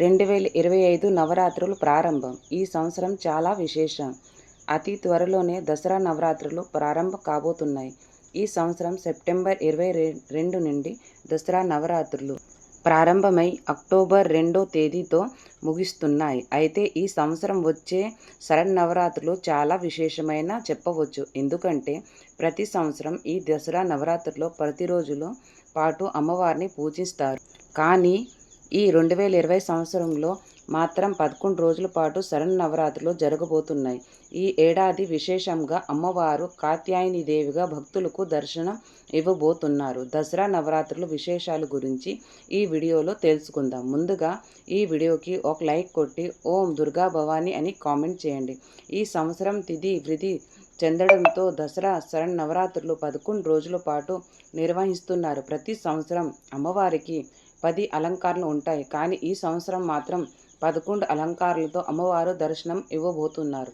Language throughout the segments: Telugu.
2025 నవరాత్రులు ప్రారంభం. ఈ సంవత్సరం చాలా విశేషం. అతి త్వరలోనే దసరా నవరాత్రులు ప్రారంభం కాబోతున్నాయి. ఈ సంవత్సరం సెప్టెంబర్ 22 నుండి దసరా నవరాత్రులు ప్రారంభమై అక్టోబర్ 2వ తేదీతో ముగుస్తున్నాయి. అయితే ఈ సంవత్సరం వచ్చే శరన్నవరాత్రులు చాలా విశేషమైన చెప్పవచ్చు. ఎందుకంటే ప్రతి సంవత్సరం ఈ దసరా నవరాత్రుల్లో ప్రతిరోజుల పాటు అమ్మవారిని పూజిస్తారు. కానీ ఈ 2020 సంవత్సరంలో మాత్రం 11 రోజుల పాటు శరన్నవరాత్రులు జరగబోతున్నాయి. ఈ ఏడాది విశేషంగా అమ్మవారు కాత్యాయనీదేవిగా భక్తులకు దర్శనం ఇవ్వబోతున్నారు. దసరా నవరాత్రుల విశేషాల గురించి ఈ వీడియోలో తెలుసుకుందాం. ముందుగా ఈ వీడియోకి ఒక లైక్ కొట్టి ఓం దుర్గా భవాని అని కామెంట్ చేయండి. ఈ సంవత్సరం తిథి వృద్ధి చెందడంతో దసరా శరన్నవరాత్రులు 11 రోజుల పాటు నిర్వహిస్తున్నారు. ప్రతి సంవత్సరం అమ్మవారికి 10 అలంకారాలు ఉంటాయి. కానీ ఈ సంవత్సరం మాత్రం 11 అలంకారాలతో అమ్మవారు దర్శనం ఇవ్వబోతున్నారు.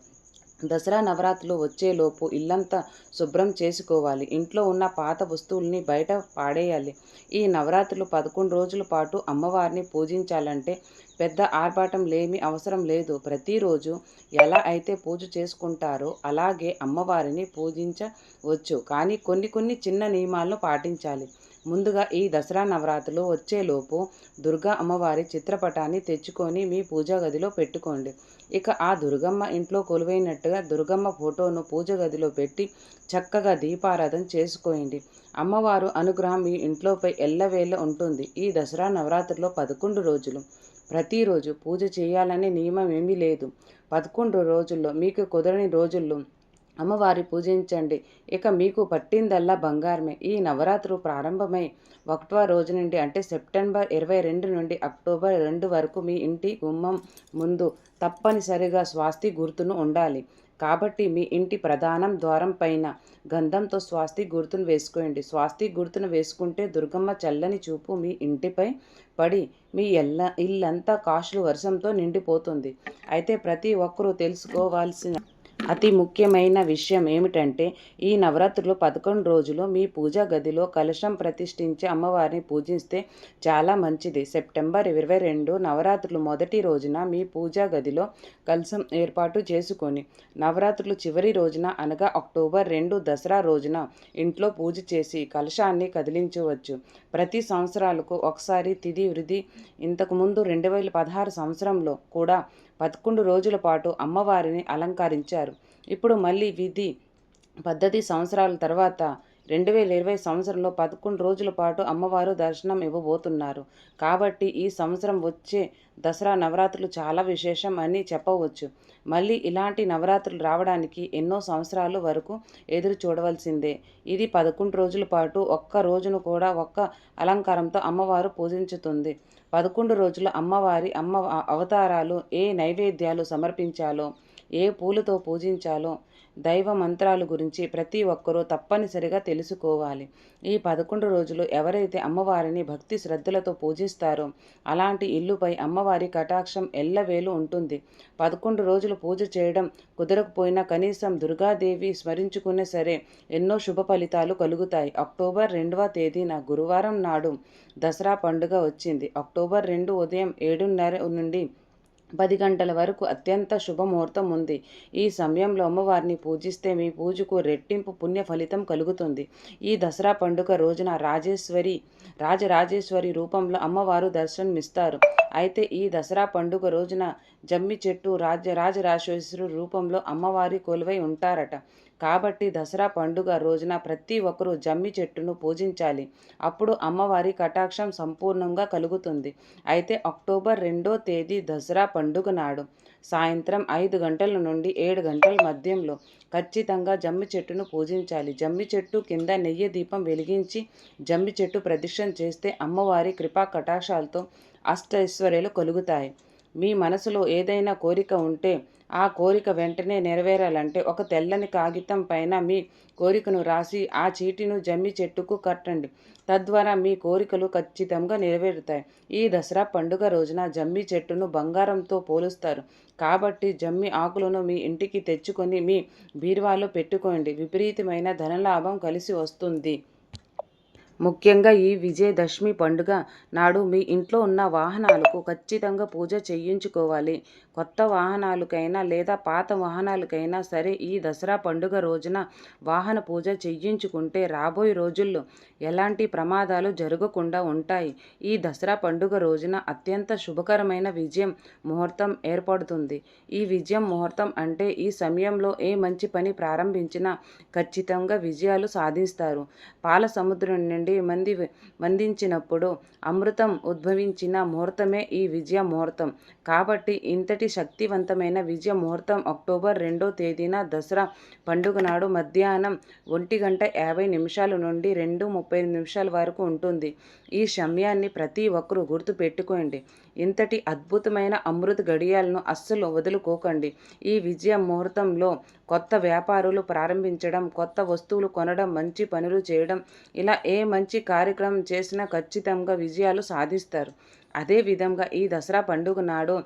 దసరా నవరాత్రులు వచ్చేలోపు ఇల్లంతా శుభ్రం చేసుకోవాలి. ఇంట్లో ఉన్న పాత వస్తువుల్ని బయట పాడేయాలి. ఈ నవరాత్రులు 11 రోజుల పాటు అమ్మవారిని పూజించాలంటే పెద్ద ఆర్భాటం లేమి అవసరం లేదు. ప్రతిరోజు ఎలా అయితే పూజ చేసుకుంటారో అలాగే అమ్మవారిని పూజించవచ్చు. కానీ కొన్ని చిన్న నియమాలను పాటించాలి. ముందుగా ఈ దసరా నవరాత్రులు వచ్చేలోపు దుర్గా అమ్మవారి చిత్రపటాన్ని తెచ్చుకొని మీ పూజా గదిలో పెట్టుకోండి. ఇక ఆ దుర్గమ్మ ఇంట్లో కొలువైనట్టుగా దుర్గమ్మ ఫోటోను పూజ గదిలో పెట్టి చక్కగా దీపారాధన చేసుకోండి. అమ్మవారు అనుగ్రహం మీ ఇంట్లోపై ఎల్లవేళ ఉంటుంది. ఈ దసరా నవరాత్రిలో 11 రోజులు ప్రతిరోజు పూజ చేయాలనే నియమం ఏమీ లేదు. 11 రోజుల్లో మీకు కుదరని రోజుల్లో అమ్మవారి పూజించండి. ఇక మీకు పట్టిందల్లా బంగారమే. ఈ నవరాత్రులు ప్రారంభమై 1వ రోజు నుండి అంటే సెప్టెంబర్ 22 నుండి అక్టోబర్ 2 వరకు మీ ఇంటి గుమ్మం ముందు తప్పనిసరిగా స్వాస్తి గుర్తును ఉండాలి. కాబట్టి మీ ఇంటి ప్రధానం ద్వారం పైన గంధంతో స్వాస్తి గుర్తును వేసుకోండి. స్వాస్తి గుర్తును వేసుకుంటే దుర్గమ్మ చల్లని చూపు మీ ఇంటిపై పడి మీ ఇల్లంతా కాసుల వర్షంతో నిండిపోతుంది. అయితే ప్రతి ఒక్కరూ తెలుసుకోవాల్సిన అతి ముఖ్యమైన విషయం ఏమిటంటే ఈ నవరాత్రులు 11 రోజులు మీ పూజా గదిలో కలశం ప్రతిష్ఠించి అమ్మవారిని పూజిస్తే చాలా మంచిది. సెప్టెంబర్ 22 నవరాత్రులు మొదటి రోజున మీ పూజా గదిలో కలశం ఏర్పాటు చేసుకొని నవరాత్రులు చివరి రోజున అనగా అక్టోబర్ 2 దసరా రోజున ఇంట్లో పూజ చేసి కలశాన్ని కదిలించవచ్చు. ప్రతి సంవత్సరాలకు ఒకసారి తిథి వృద్ధి. ఇంతకుముందు 2016 సంవత్సరంలో కూడా 11 రోజుల పాటు అమ్మవారిని అలంకరించారు. ఇప్పుడు మళ్ళీ విధి పద్ధతి సంవత్సరాల తర్వాత 2020 సంవత్సరంలో 11 రోజుల పాటు అమ్మవారు దర్శనం ఇవ్వబోతున్నారు. కాబట్టి ఈ సంవత్సరం వచ్చే దసరా నవరాత్రులు చాలా విశేషం అని చెప్పవచ్చు. మళ్ళీ ఇలాంటి నవరాత్రులు రావడానికి ఎన్నో సంవత్సరాల వరకు ఎదురు చూడవలసిందే. ఇది 11 రోజుల పాటు ఒక్క రోజును కూడా ఒక్క అలంకారంతో అమ్మవారు పూజించుతుంది. 11 రోజులు అమ్మవారి అవతారాలు, ఏ నైవేద్యాలు సమర్పించాలో, ఏ పూలతో పూజించాలో, దైవ మంత్రాల గురించి ప్రతి ఒక్కరూ తప్పనిసరిగా తెలుసుకోవాలి. ఈ 11 రోజులు ఎవరైతే అమ్మవారిని భక్తి శ్రద్ధలతో పూజిస్తారో అలాంటి ఇల్లుపై అమ్మవారి కటాక్షం ఎల్లవేళ ఉంటుంది. 11 రోజులు పూజ చేయడం కుదరకపోయినా కనీసం దుర్గాదేవి స్మరించుకునే సరే ఎన్నో శుభ ఫలితాలు కలుగుతాయి. అక్టోబర్ 2వ తేదీన గురువారం నాడు దసరా పండుగ వచ్చింది. అక్టోబర్ 2 ఉదయం 7:30 నుండి 10 గంటల వరకు అత్యంత శుభముహూర్తం ఉంది. ఈ సమయంలో అమ్మవారిని పూజిస్తే మీ పూజకు రెట్టింపు పుణ్య ఫలితం కలుగుతుంది. ఈ దసరా పండుగ రోజున రాజరాజేశ్వరి రూపంలో అమ్మవారు దర్శనమిస్తారు. అయితే ఈ దసరా పండుగ రోజున జమ్మి చెట్టు రాజరాజేశ్వరి రూపంలో అమ్మవారి కొలువై ఉంటారట. కాబట్టి దసరా పండుగ రోజున ప్రతి ఒక్కరూ జమ్మి చెట్టును పూజించాలి. అప్పుడు అమ్మవారి కటాక్షం సంపూర్ణంగా కలుగుతుంది. అయితే అక్టోబర్ 2వ తేదీ దసరా పండుగ నాడు సాయంత్రం 5 గంటల నుండి 7 గంటల మధ్యంలో ఖచ్చితంగా జమ్మి చెట్టును పూజించాలి. జమ్మి చెట్టు కింద నెయ్యి దీపం వెలిగించి జమ్మి చెట్టు ప్రదక్షిణ చేస్తే అమ్మవారి కృపా కటాక్షాలతో అష్టైశ్వర్యాలు కలుగుతాయి. మీ మనసులో ఏదైనా కోరిక ఉంటే ఆ కోరిక వెంటనే నెరవేరాలంటే ఒక తెల్లని కాగితం పైన మీ కోరికను రాసి ఆ చీటిను జమ్మి చెట్టుకు కట్టండి. తద్వారా మీ కోరికలు ఖచ్చితంగా నెరవేరుతాయి. ఈ దసరా పండుగ రోజున జమ్మి చెట్టును బంగారంతో పోలుస్తారు. కాబట్టి జమ్మి ఆకులను మీ ఇంటికి తెచ్చుకొని మీ బీరువాలో పెట్టుకోండి. విపరీతమైన ధనలాభం కలిసి వస్తుంది. ముఖ్యంగా ఈ విజయదశమి పండుగ నాడు మీ ఇంట్లో ఉన్న వాహనాలకు ఖచ్చితంగా పూజ చేయించుకోవాలి. కొత్త వాహనాలకైనా లేదా పాత వాహనాలకైనా సరే ఈ దసరా పండుగ రోజున వాహన పూజ చేయించుకుంటే రాబోయే రోజుల్లో ఎలాంటి ప్రమాదాలు జరగకుండా ఉంటాయి. ఈ దసరా పండుగ రోజున అత్యంత శుభకరమైన విజయం ముహూర్తం ఏర్పడుతుంది. ఈ విజయం ముహూర్తం అంటే ఈ సమయంలో ఏ మంచి పని ప్రారంభించినా ఖచ్చితంగా విజయాలు సాధిస్తారు. పాల సముద్రం నుండి మందించినప్పుడు అమృతం ఉద్భవించిన ముహూర్తమే ఈ విజయ ముహూర్తం. కాబట్టి ఇంతటి శక్తివంతమైన విజయ ముహూర్తం అక్టోబర్ 2వ తేదీన దసరా పండుగ నాడు మధ్యాహ్నం 1:50 నుండి 2:35 వరకు ఉంటుంది. ఈ సమయాన్ని ప్రతి ఒక్కరూ గుర్తుపెట్టుకోండి. ఇంతటి అద్భుతమైన అమృత గడియాలను అస్సలు వదులుకోకండి. ఈ విజయ ముహూర్తంలో కొత్త వ్యాపారాలు ప్రారంభించడం, కొత్త వస్తువులు కొనడం, మంచి పనులు చేయడం, ఇలా ఏ మంచి కార్యక్రమం చేసినా ఖచ్చితంగా విజయాలు సాధిస్తారు. అదేవిధంగా ఈ దసరా పండుగ నాడు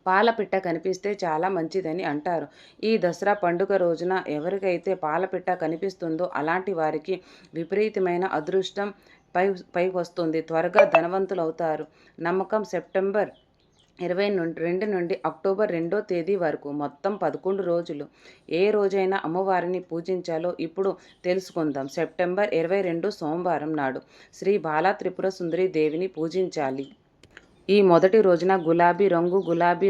పాలపిట్ట కనిపిస్తే చాలా మంచిదని అంటారు. ఈ దసరా పండుగ రోజున ఎవరికైతే పాలపిట్ట కనిపిస్తుందో అలాంటి వారికి విపరీతమైన అదృష్టం పైకి వస్తుంది. త్వరగా ధనవంతులవుతారు. నమ్మకం. సెప్టెంబర్ 22 నుండి అక్టోబర్ 2వ తేదీ వరకు మొత్తం 11 రోజులు. ఏ రోజైనా అమ్మవారిని పూజించాలో ఇప్పుడు తెలుసుకుందాం. సెప్టెంబర్ 22 సోమవారం నాడు శ్రీ బాలా త్రిపుర సుందరి దేవిని పూజించాలి. ఈ మొదటి రోజున గులాబీ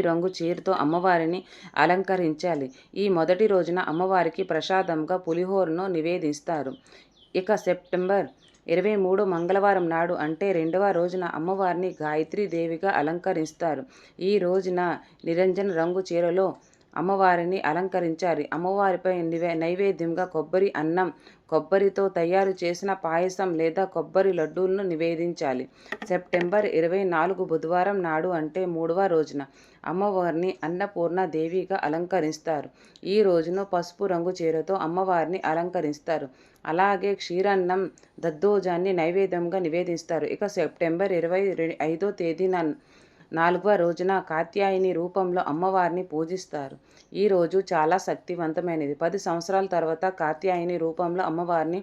రంగు చీరతో అమ్మవారిని అలంకరించాలి. ఈ మొదటి రోజున అమ్మవారికి ప్రసాదంగా పులిహోరను నివేదిస్తారు. ఇక సెప్టెంబర్ 23 మంగళవారం నాడు అంటే 2వ రోజున అమ్మవారిని గాయత్రీ దేవిగా అలంకరిస్తారు. ఈ రోజున నిరంజన రంగు చీరలో అమ్మవారిని అలంకరించాలి. అమ్మవారిపై నైవేద్యంగా కొబ్బరి అన్నం, కొబ్బరితో తయారు చేసిన పాయసం లేదా కొబ్బరి లడ్డూలను నివేదించాలి. సెప్టెంబర్ 24 బుధవారం నాడు అంటే 3వ రోజున అమ్మవారిని అన్నపూర్ణ దేవిగా అలంకరిస్తారు. ఈ రోజును పసుపు రంగు చీరతో అమ్మవారిని అలంకరిస్తారు. అలాగే క్షీరాన్నం, దద్దోజాన్ని నైవేద్యంగా నివేదిస్తారు. ఇక సెప్టెంబర్ 25 తేదీన 4వ రోజున కాత్యాయని రూపంలో అమ్మవారిని పూజిస్తారు. ఈ రోజు చాలా శక్తివంతమైనది. 10 సంవత్సరాల తర్వాత కాత్యాయని రూపంలో అమ్మవారిని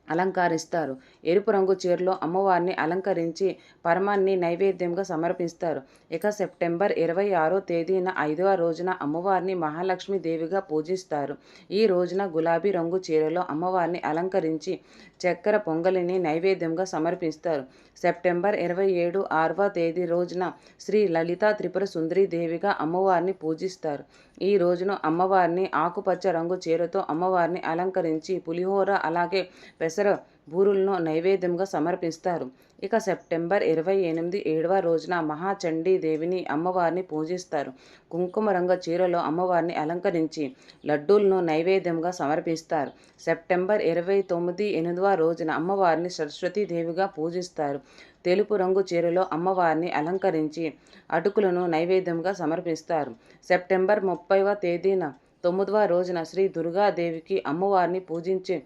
అలంకరిస్తారు. ఎరుపు రంగు చీరలో అమ్మవారిని అలంకరించి పరమాన్ని నైవేద్యంగా సమర్పిస్తారు. ఇక సెప్టెంబర్ 26 తేదీన 5వ రోజున అమ్మవారిని మహాలక్ష్మి దేవిగా పూజిస్తారు. ఈ రోజున గులాబీ రంగు చీరలో అమ్మవారిని అలంకరించి చక్కెర పొంగలిని నైవేద్యంగా సమర్పిస్తారు. సెప్టెంబర్ 27 6వ తేదీ రోజున శ్రీ లలితా త్రిపుర సుందరి దేవిగా అమ్మవారిని పూజిస్తారు. ఈ రోజున అమ్మవారిని ఆకుపచ్చ రంగు చీరతో అమ్మవారిని అలంకరించి పులిహోర అలాగే పెసర బూరులను నైవేద్యంగా సమర్పిస్తారు. ఇక సెప్టెంబర్ 28 7వ రోజున మహాచండీ దేవిని అమ్మవారిని పూజిస్తారు. కుంకుమ రంగు చీరలో అమ్మవారిని అలంకరించి లడ్డూలను నైవేద్యంగా సమర్పిస్తారు. సెప్టెంబర్ 29 8వ రోజున అమ్మవారిని సరస్వతీ దేవిగా పూజిస్తారు. తెలుపు రంగు చీరలో అమ్మవారిని అలంకరించి అటుకులను నైవేద్యంగా సమర్పిస్తారు. సెప్టెంబర్ 30వ తేదీన 9వ రోజున శ్రీ దుర్గాదేవికి అమ్మవారిని పూజించి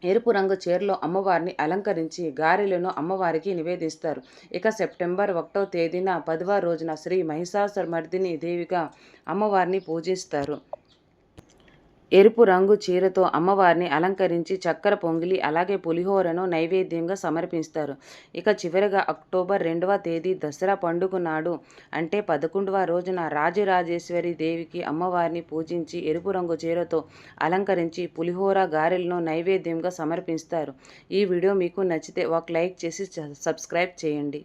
ఎరుపు రంగు చీరలో అమ్మవారిని అలంకరించి గారెలను అమ్మవారికి నివేదిస్తారు. ఇక సెప్టెంబర్ 1వ తేదీన 10వ రోజున శ్రీ మహిషాసురమర్దిని దేవిగా అమ్మవారిని పూజిస్తారు. ఎరుపు రంగు చీరతో అమ్మవారిని అలంకరించి చక్కెర పొంగిలి అలాగే పులిహోరను నైవేద్యంగా సమర్పిస్తారు. ఇక చివరగా అక్టోబర్ 2వ తేదీ దసరా పండుగ నాడు అంటే 11వ రోజున రాజరాజేశ్వరి దేవికి అమ్మవారిని పూజించి ఎరుపు రంగు చీరతో అలంకరించి పులిహోర గారెలను నైవేద్యంగా సమర్పిస్తారు. ఈ వీడియో మీకు నచ్చితే ఒక లైక్ చేసి సబ్స్క్రైబ్ చేయండి.